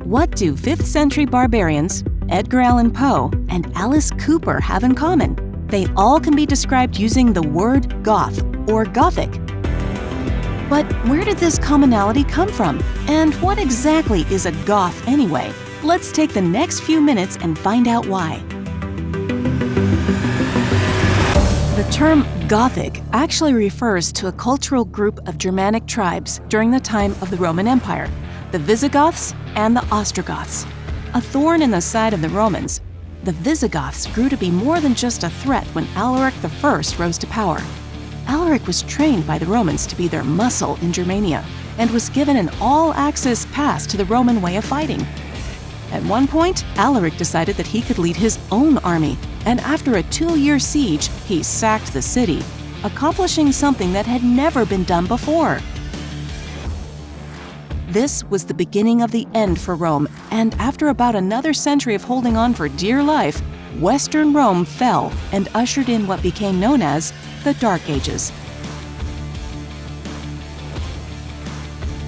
What do 5th century barbarians, Edgar Allan Poe, and Alice Cooper have in common? They all can be described using the word Goth or Gothic. But where did this commonality come from? And what exactly is a Goth anyway? Let's take the next few minutes and find out why. The term Gothic actually refers to a cultural group of Germanic tribes during the time of the Roman Empire, the Visigoths and the Ostrogoths. A thorn in the side of the Romans, the Visigoths grew to be more than just a threat when Alaric I rose to power. Alaric was trained by the Romans to be their muscle in Germania and was given an all-access pass to the Roman way of fighting. At one point, Alaric decided that he could lead his own army, and after a 2-year siege, he sacked the city, accomplishing something that had never been done before. This was the beginning of the end for Rome, and after about another century of holding on for dear life, Western Rome fell and ushered in what became known as the Dark Ages.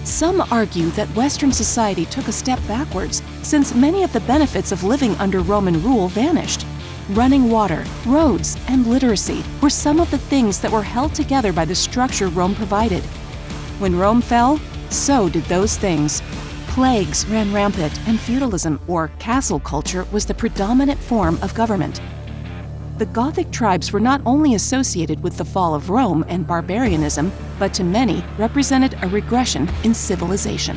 Some argue that Western society took a step backwards since many of the benefits of living under Roman rule vanished. Running water, roads, and literacy were some of the things that were held together by the structure Rome provided. When Rome fell, so did those things. Plagues ran rampant, and feudalism, or castle culture, was the predominant form of government. The Gothic tribes were not only associated with the fall of Rome and barbarianism, but to many represented a regression in civilization.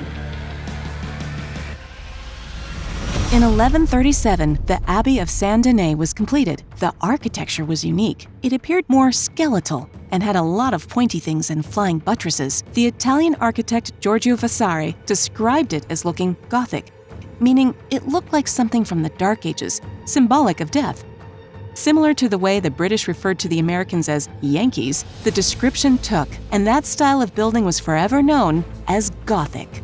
In 1137, the Abbey of Saint-Denis was completed. The architecture was unique. It appeared more skeletal and had a lot of pointy things and flying buttresses. The Italian architect Giorgio Vasari described it as looking Gothic, meaning it looked like something from the Dark Ages, symbolic of death. Similar to the way the British referred to the Americans as Yankees, the description took, and that style of building was forever known as Gothic.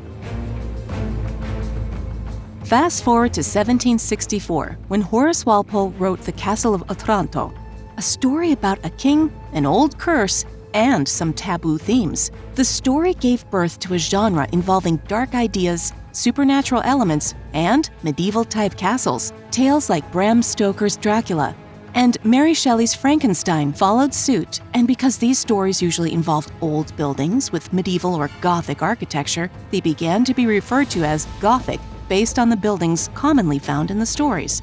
Fast forward to 1764, when Horace Walpole wrote The Castle of Otranto, a story about a king, an old curse, and some taboo themes. The story gave birth to a genre involving dark ideas, supernatural elements, and medieval-type castles. Tales like Bram Stoker's Dracula and Mary Shelley's Frankenstein followed suit, and because these stories usually involved old buildings with medieval or Gothic architecture, they began to be referred to as Gothic, based on the buildings commonly found in the stories.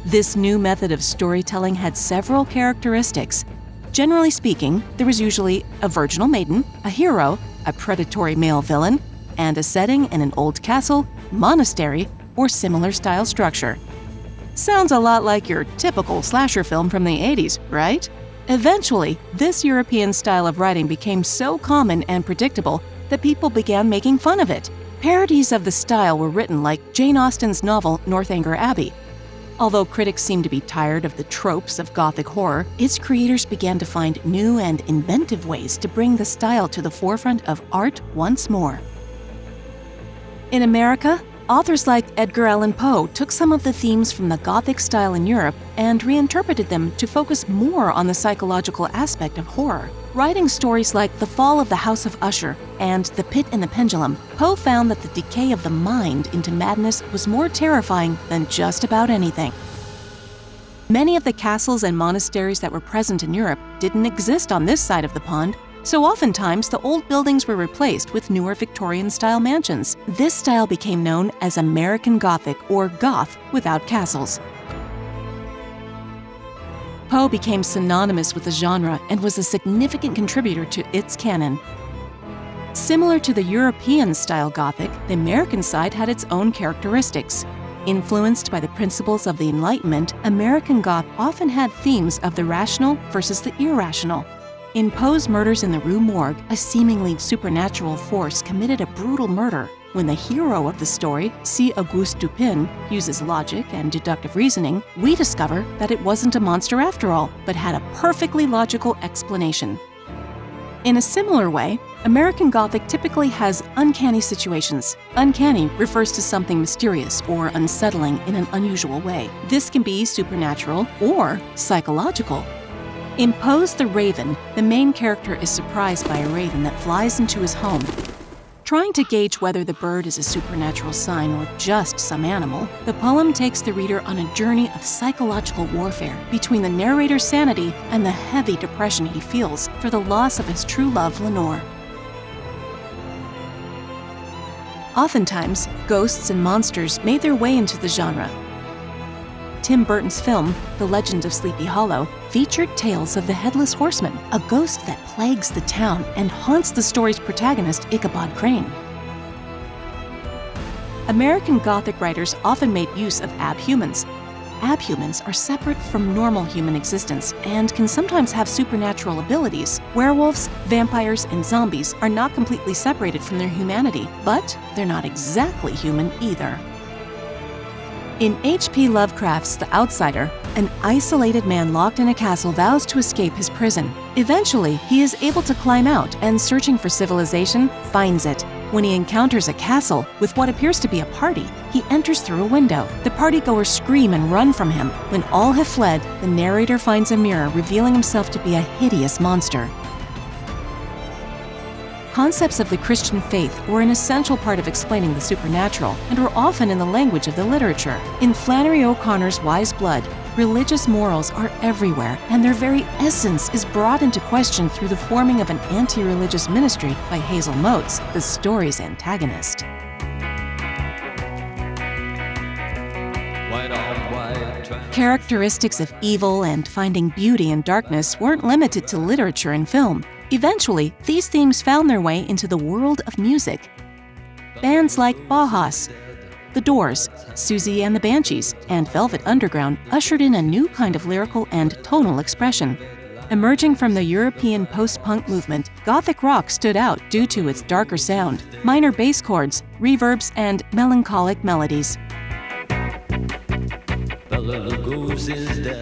This new method of storytelling had several characteristics. Generally speaking, there was usually a virginal maiden, a hero, a predatory male villain, and a setting in an old castle, monastery, or similar style structure. Sounds a lot like your typical slasher film from the 80s, right? Eventually, this European style of writing became so common and predictable that people began making fun of it. Parodies of the style were written like Jane Austen's novel Northanger Abbey. Although critics seemed to be tired of the tropes of Gothic horror, its creators began to find new and inventive ways to bring the style to the forefront of art once more. In America, authors like Edgar Allan Poe took some of the themes from the Gothic style in Europe and reinterpreted them to focus more on the psychological aspect of horror. Writing stories like The Fall of the House of Usher and The Pit and the Pendulum, Poe found that the decay of the mind into madness was more terrifying than just about anything. Many of the castles and monasteries that were present in Europe didn't exist on this side of the pond, so oftentimes the old buildings were replaced with newer Victorian-style mansions. This style became known as American Gothic or Goth without castles. Poe became synonymous with the genre and was a significant contributor to its canon. Similar to the European-style Gothic, the American side had its own characteristics. Influenced by the principles of the Enlightenment, American Goth often had themes of the rational versus the irrational. In Poe's Murders in the Rue Morgue, a seemingly supernatural force committed a brutal murder. When the hero of the story, C. Auguste Dupin, uses logic and deductive reasoning, we discover that it wasn't a monster after all, but had a perfectly logical explanation. In a similar way, American Gothic typically has uncanny situations. Uncanny refers to something mysterious or unsettling in an unusual way. This can be supernatural or psychological. In Poe's The Raven, the main character is surprised by a raven that flies into his home. Trying to gauge whether the bird is a supernatural sign or just some animal, the poem takes the reader on a journey of psychological warfare between the narrator's sanity and the heavy depression he feels for the loss of his true love, Lenore. Oftentimes, ghosts and monsters made their way into the genre. Tim Burton's film, The Legend of Sleepy Hollow, featured tales of the Headless Horseman, a ghost that plagues the town and haunts the story's protagonist, Ichabod Crane. American Gothic writers often made use of abhumans. Abhumans are separate from normal human existence and can sometimes have supernatural abilities. Werewolves, vampires, and zombies are not completely separated from their humanity, but they're not exactly human either. In H.P. Lovecraft's The Outsider, an isolated man locked in a castle vows to escape his prison. Eventually, he is able to climb out and, searching for civilization, finds it. When he encounters a castle with what appears to be a party, he enters through a window. The partygoers scream and run from him. When all have fled, the narrator finds a mirror revealing himself to be a hideous monster. Concepts of the Christian faith were an essential part of explaining the supernatural and were often in the language of the literature. In Flannery O'Connor's Wise Blood, religious morals are everywhere, and their very essence is brought into question through the forming of an anti-religious ministry by Hazel Motes, the story's antagonist. Characteristics of evil and finding beauty in darkness weren't limited to literature and film. Eventually, these themes found their way into the world of music. Bands like Bauhaus, The Doors, Susie and the Banshees, and Velvet Underground ushered in a new kind of lyrical and tonal expression. Emerging from the European post-punk movement, Gothic rock stood out due to its darker sound, minor bass chords, reverbs, and melancholic melodies.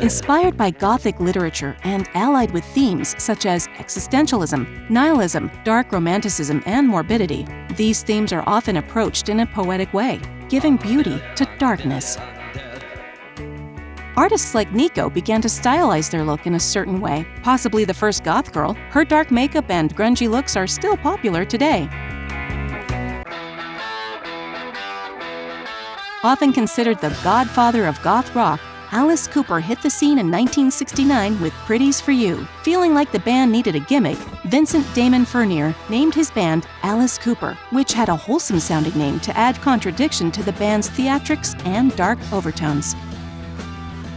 Inspired by Gothic literature and allied with themes such as existentialism, nihilism, dark romanticism, and morbidity, these themes are often approached in a poetic way, giving beauty to darkness. Artists like Nico began to stylize their look in a certain way, possibly the first goth girl. Her dark makeup and grungy looks are still popular today. Often considered the godfather of goth rock, Alice Cooper hit the scene in 1969 with Pretties for You. Feeling like the band needed a gimmick, Vincent Damon Furnier named his band Alice Cooper, which had a wholesome-sounding name to add contradiction to the band's theatrics and dark overtones.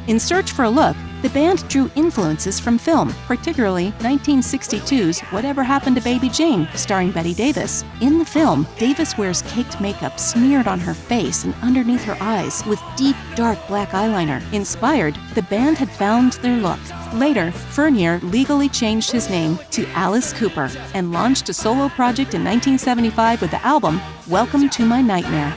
In search for a look, the band drew influences from film, particularly 1962's Whatever Happened to Baby Jane, starring Bette Davis. In the film, Davis wears caked makeup smeared on her face and underneath her eyes with deep, dark black eyeliner. Inspired, the band had found their look. Later, Furnier legally changed his name to Alice Cooper and launched a solo project in 1975 with the album Welcome to My Nightmare.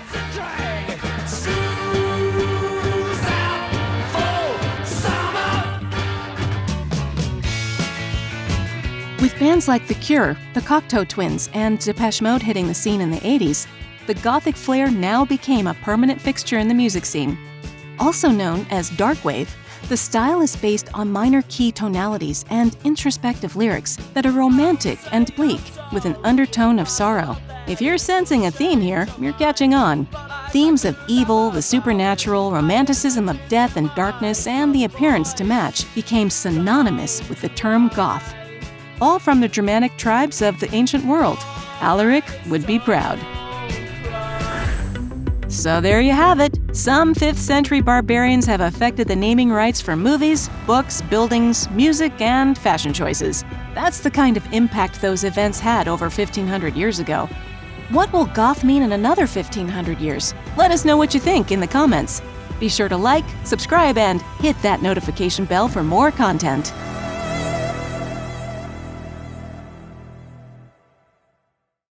With bands like The Cure, the Cocteau Twins, and Depeche Mode hitting the scene in the 80s, the Gothic flair now became a permanent fixture in the music scene. Also known as darkwave, the style is based on minor key tonalities and introspective lyrics that are romantic and bleak, with an undertone of sorrow. If you're sensing a theme here, you're catching on. Themes of evil, the supernatural, romanticism of death and darkness, and the appearance to match became synonymous with the term goth. All from the Germanic tribes of the ancient world. Alaric would be proud. So there you have it. Some 5th century barbarians have affected the naming rights for movies, books, buildings, music, and fashion choices. That's the kind of impact those events had over 1,500 years ago. What will goth mean in another 1,500 years? Let us know what you think in the comments. Be sure to like, subscribe, and hit that notification bell for more content.